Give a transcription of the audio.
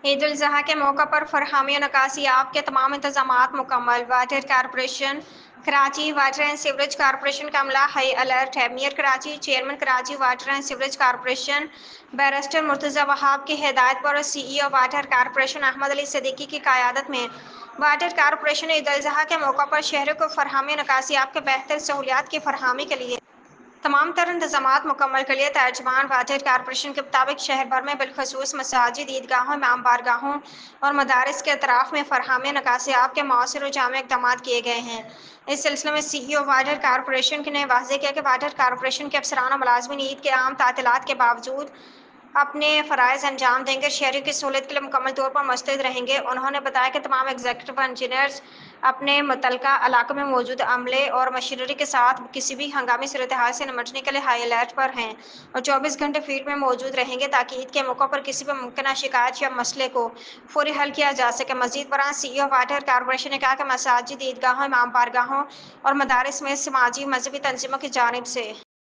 عید الاضحیٰ کے موقع پر فراہمی و نکاسی آب کے تمام انتظامات مکمل۔ Water corporation Karachi water and sewerage corporation کا عملہ ہائی الرٹ ہے۔ Mayor Karachi chairman Karachi water and sewerage corporation barrister Murtaza Wahab کی ہدایت پر اور C E O water corporation Ahmed Ali Siddiqui کی قیادت میں واٹر کارپوریشن عید الاضحیٰ کے موقع پر شہریوں کو فراہمی و نکاسی آب کے بہتر سہولیات کی فراہمی کے لیے تمام تر انتظامات مکمل کر لیے۔ ترجمان واٹر کارپوریشن کے مطابق شہر بھر میں بالخصوص مساجد، عیدگاہوں، امام بارگاہوں اور مدارس کے اطراف میں فراہمی و نکاسی آب کے مؤثر و جامع اقدامات کیے گئے ہیں۔ اس سلسلے میں سی ای او واٹر کارپوریشن نے واضح کیا کہ واٹر کارپوریشن کے افسران اور ملازمین عید کے عام تعطیلات کے باوجود اپنے فرائض انجام دیں گے، شہریوں کی سہولت کے لیے مکمل طور پر مستعد رہیں گے۔ انہوں نے بتایا کہ تمام ایگزیکٹو انجینئرز اپنے متعلقہ علاقوں میں موجود عملے اور مشینری کے ساتھ کسی بھی ہنگامی صورتحال سے نمٹنے کے لیے ہائی الرٹ پر ہیں اور 24 گھنٹے فیلڈ میں موجود رہیں گے تاکہ عید کے موقع پر کسی بھی ممکنہ شکایت یا مسئلے کو فوری حل کیا جا سکے۔ مزید برآں سی ای او واٹر کارپوریشن نے کہا کہ مساجد، عیدگاہوں، امام بارگاہوں اور مدارس میں سماجی مذہبی تنظیموں کی جانب سے